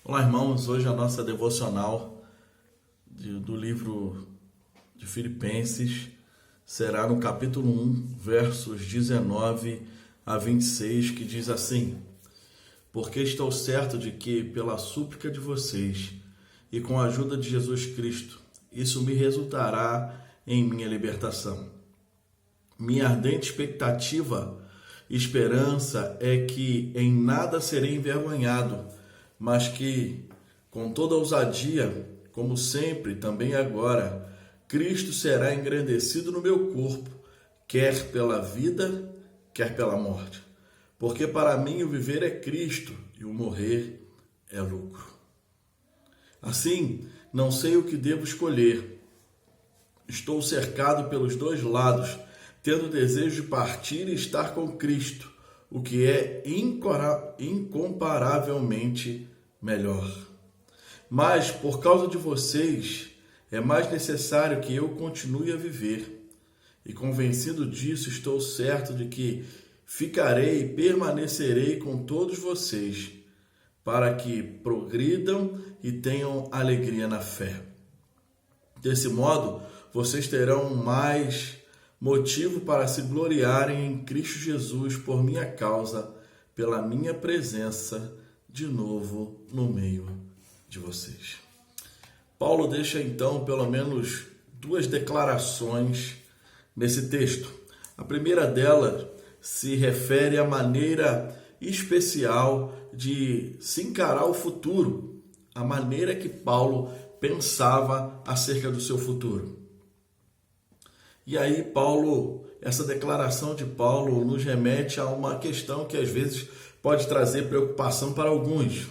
Olá, irmãos. Hoje a nossa devocional do livro de Filipenses será no capítulo 1, versos 19 a 26, que diz assim: Porque estou certo de que, pela súplica de vocês e com a ajuda de Jesus Cristo, isso me resultará em minha libertação. Minha ardente expectativa e esperança é que em nada serei envergonhado, mas que, com toda ousadia, como sempre, também agora, Cristo será engrandecido no meu corpo, quer pela vida, quer pela morte. Porque para mim o viver é Cristo e o morrer é lucro. Assim, não sei o que devo escolher. Estou cercado pelos dois lados, tendo desejo de partir e estar com Cristo, o que é incomparavelmente melhor. Mas, por causa de vocês, é mais necessário que eu continue a viver. E convencido disso, estou certo de que ficarei e permanecerei com todos vocês, para que progridam e tenham alegria na fé. Desse modo, vocês terão mais motivo para se gloriarem em Cristo Jesus por minha causa, pela minha presença de novo no meio de vocês. Paulo deixa então pelo menos duas declarações nesse texto. A primeira delas se refere à maneira especial de se encarar o futuro, a maneira que Paulo pensava acerca do seu futuro. E aí essa declaração de Paulo nos remete a uma questão que às vezes pode trazer preocupação para alguns.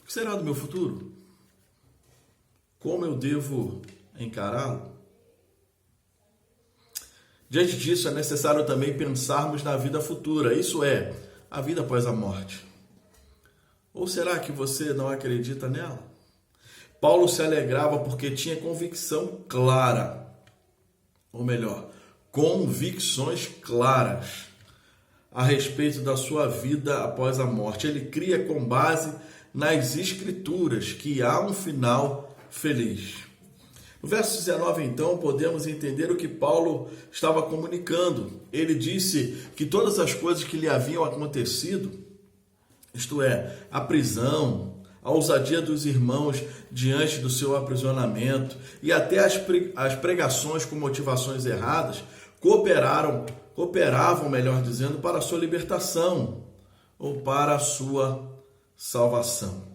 O que será do meu futuro? Como eu devo encará-lo? Diante disso, é necessário também pensarmos na vida futura, isso é, a vida após a morte. Ou será que você não acredita nela? Paulo se alegrava porque tinha convicção clara, ou melhor, convicções claras a respeito da sua vida após a morte. Ele cria com base nas Escrituras que há um final feliz. No verso 19, então, podemos entender o que Paulo estava comunicando. Ele disse que todas as coisas que lhe haviam acontecido, isto é, a prisão, a ousadia dos irmãos diante do seu aprisionamento e até as pregações com motivações erradas, cooperavam, melhor dizendo, para a sua libertação ou para a sua salvação.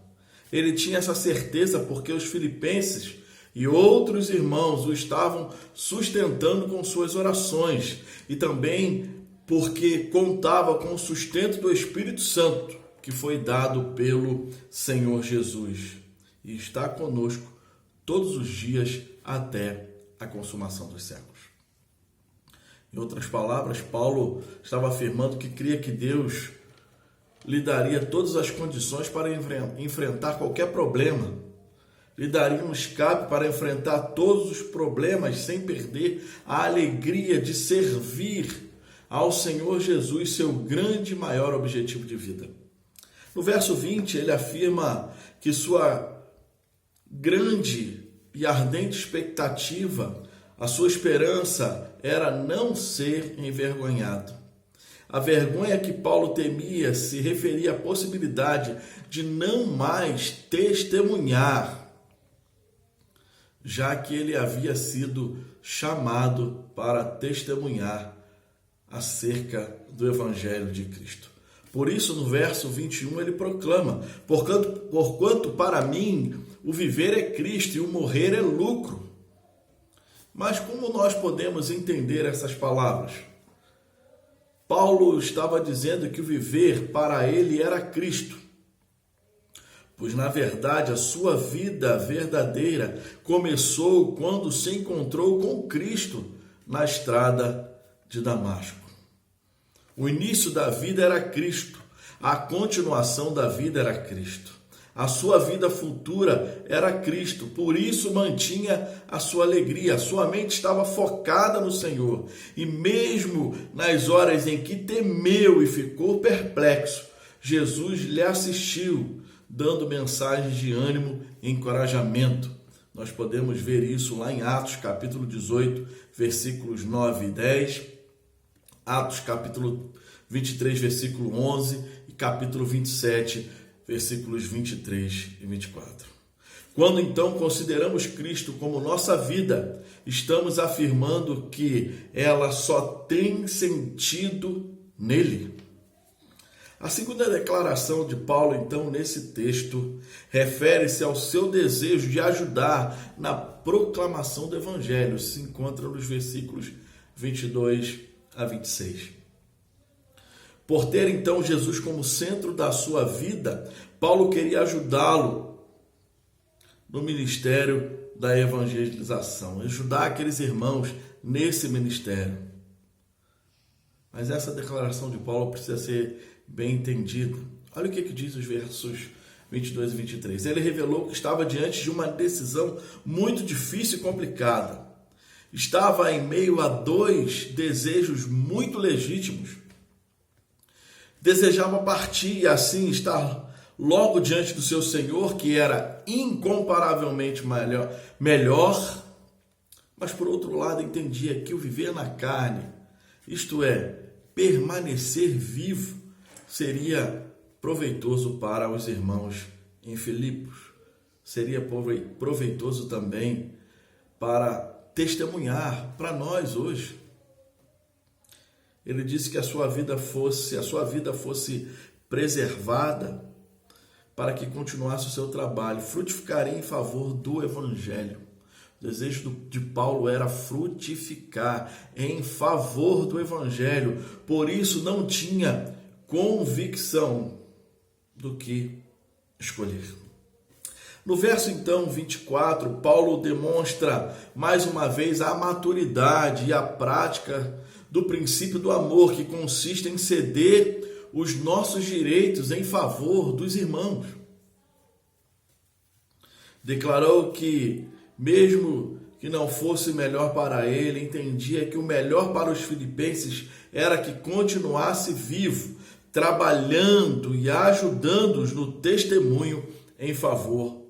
Ele tinha essa certeza porque os filipenses e outros irmãos o estavam sustentando com suas orações e também porque contava com o sustento do Espírito Santo, que foi dado pelo Senhor Jesus e está conosco todos os dias até a consumação dos séculos. Em outras palavras, Paulo estava afirmando que cria que Deus lhe daria todas as condições para enfrentar qualquer problema, lhe daria um escape para enfrentar todos os problemas sem perder a alegria de servir ao Senhor Jesus, seu grande e maior objetivo de vida. No verso 20, ele afirma que sua grande e ardente expectativa, a sua esperança era não ser envergonhado. A vergonha que Paulo temia se referia à possibilidade de não mais testemunhar, já que ele havia sido chamado para testemunhar acerca do Evangelho de Cristo. Por isso, no verso 21, ele proclama: Porquanto para mim o viver é Cristo e o morrer é lucro. Mas como nós podemos entender essas palavras? Paulo estava dizendo que o viver para ele era Cristo, pois na verdade a sua vida verdadeira começou quando se encontrou com Cristo na estrada de Damasco. O início da vida era Cristo, a continuação da vida era Cristo. A sua vida futura era Cristo, por isso mantinha a sua alegria, a sua mente estava focada no Senhor. E mesmo nas horas em que temeu e ficou perplexo, Jesus lhe assistiu, dando mensagens de ânimo e encorajamento. Nós podemos ver isso lá em Atos capítulo 18, versículos 9 e 10, Atos capítulo 23, versículo 11 e capítulo 27, versículos 23 e 24. Quando então consideramos Cristo como nossa vida, estamos afirmando que ela só tem sentido nele. A segunda declaração de Paulo, então, nesse texto, refere-se ao seu desejo de ajudar na proclamação do Evangelho. Se encontra nos versículos 22 a 26. Por ter, então, Jesus como centro da sua vida, Paulo queria ajudá-lo no ministério da evangelização, ajudar aqueles irmãos nesse ministério. Mas essa declaração de Paulo precisa ser bem entendida. Olha o que diz os versos 22 e 23. Ele revelou que estava diante de uma decisão muito difícil e complicada. Estava em meio a dois desejos muito legítimos. Desejava partir e assim estar logo diante do seu Senhor, que era incomparavelmente melhor, mas por outro lado entendia que o viver na carne, isto é, permanecer vivo, seria proveitoso para os irmãos em Filipos, seria proveitoso também para testemunhar para nós hoje. Ele disse que a sua vida fosse preservada para que continuasse o seu trabalho, frutificaria em favor do Evangelho. O desejo de Paulo era frutificar em favor do Evangelho, por isso não tinha convicção do que escolher. No verso então 24, Paulo demonstra mais uma vez a maturidade e a prática do princípio do amor, que consiste em ceder os nossos direitos em favor dos irmãos. Declarou que, mesmo que não fosse melhor para ele, entendia que o melhor para os filipenses era que continuasse vivo, trabalhando e ajudando-os no testemunho em favor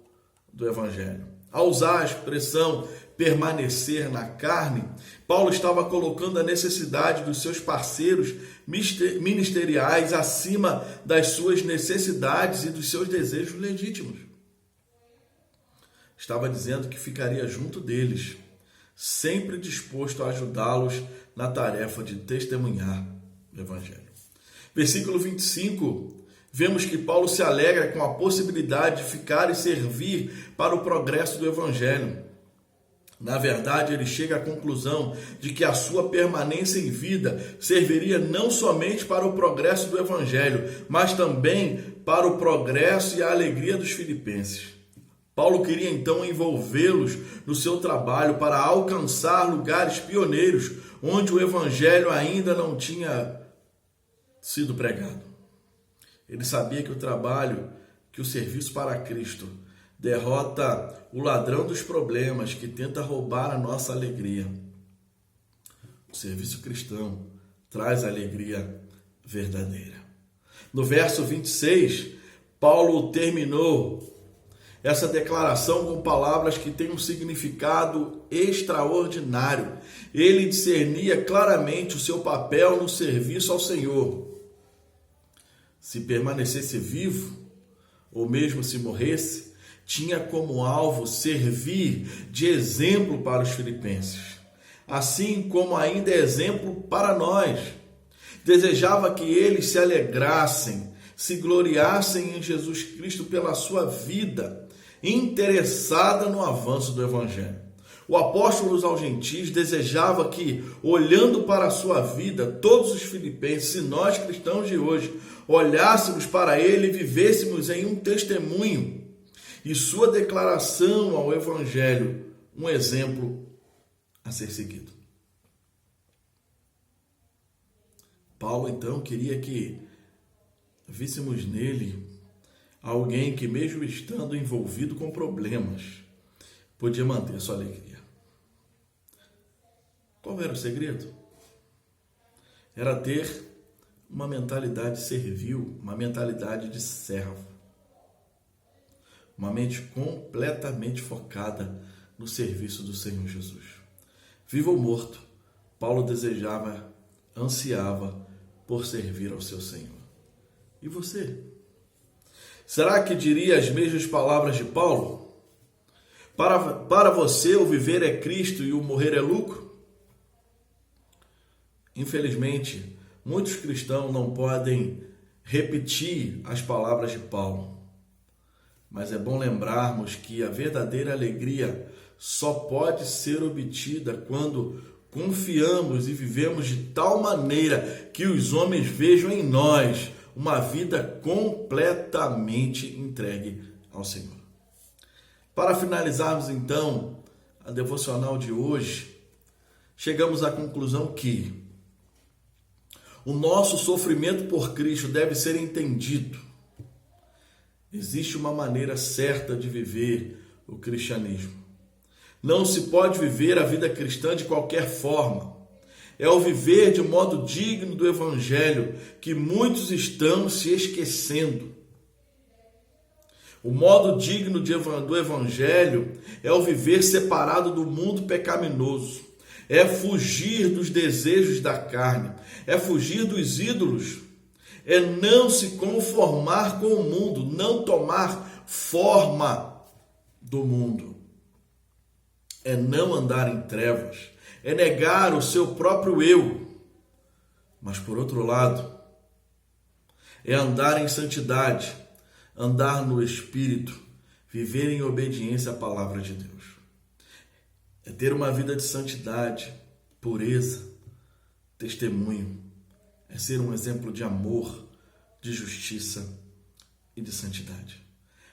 do Evangelho. Ao usar a expressão permanecer na carne, Paulo estava colocando a necessidade dos seus parceiros ministeriais acima das suas necessidades e dos seus desejos legítimos. Estava dizendo que ficaria junto deles, sempre disposto a ajudá-los na tarefa de testemunhar o Evangelho. Versículo 25, vemos que Paulo se alegra com a possibilidade de ficar e servir para o progresso do Evangelho. Na verdade, ele chega à conclusão de que a sua permanência em vida serviria não somente para o progresso do Evangelho, mas também para o progresso e a alegria dos filipenses. Paulo queria então envolvê-los no seu trabalho para alcançar lugares pioneiros onde o Evangelho ainda não tinha sido pregado. Ele sabia que o trabalho, que o serviço para Cristo derrota o ladrão dos problemas que tenta roubar a nossa alegria. O serviço cristão traz alegria verdadeira. No verso 26, Paulo terminou essa declaração com palavras que têm um significado extraordinário. Ele discernia claramente o seu papel no serviço ao Senhor. Se permanecesse vivo, ou mesmo se morresse, tinha como alvo servir de exemplo para os filipenses, assim como ainda é exemplo para nós. Desejava que eles se alegrassem, se gloriassem em Jesus Cristo pela sua vida, interessada no avanço do Evangelho. O apóstolo aos gentios desejava que, olhando para a sua vida, todos os filipenses e nós cristãos de hoje, olhássemos para ele e vivêssemos em um testemunho e sua declaração ao Evangelho, um exemplo a ser seguido. Paulo, então, queria que víssemos nele alguém que, mesmo estando envolvido com problemas, podia manter sua alegria. Qual era o segredo? Era ter uma mentalidade servil, uma mentalidade de servo. uma mente completamente focada no serviço do Senhor Jesus. Vivo ou morto, Paulo desejava, ansiava por servir ao seu Senhor. E você? Será que diria as mesmas palavras de Paulo? Para você, o viver é Cristo e o morrer é lucro? Infelizmente, muitos cristãos não podem repetir as palavras de Paulo. Mas é bom lembrarmos que a verdadeira alegria só pode ser obtida quando confiamos e vivemos de tal maneira que os homens vejam em nós uma vida completamente entregue ao Senhor. Para finalizarmos então a devocional de hoje, chegamos à conclusão que o nosso sofrimento por Cristo deve ser entendido. Existe uma maneira certa de viver o cristianismo. Não se pode viver a vida cristã de qualquer forma. É o viver de modo digno do Evangelho que muitos estão se esquecendo. O modo digno do Evangelho é o viver separado do mundo pecaminoso. É fugir dos desejos da carne. É fugir dos ídolos. É não se conformar com o mundo, não tomar forma do mundo. É não andar em trevas, é negar o seu próprio eu. Mas por outro lado, é andar em santidade, andar no Espírito, viver em obediência à palavra de Deus. É ter uma vida de santidade, pureza, testemunho. É ser um exemplo de amor, de justiça e de santidade.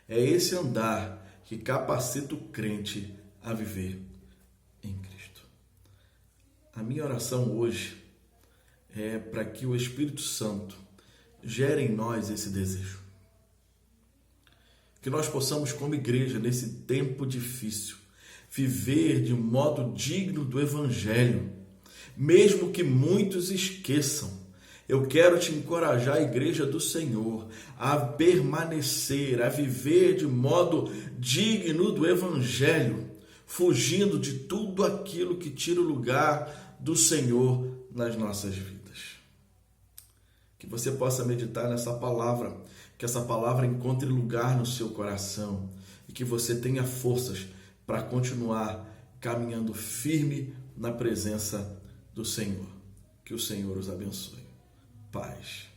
É esse andar que capacita o crente a viver em Cristo. A minha oração hoje é para que o Espírito Santo gere em nós esse desejo. Que nós possamos, como igreja, nesse tempo difícil, viver de modo digno do Evangelho, mesmo que muitos esqueçam. Eu quero te encorajar, a igreja do Senhor, a permanecer, a viver de modo digno do Evangelho, fugindo de tudo aquilo que tira o lugar do Senhor nas nossas vidas. Que você possa meditar nessa palavra, que essa palavra encontre lugar no seu coração e que você tenha forças para continuar caminhando firme na presença do Senhor. Que o Senhor os abençoe. Paz.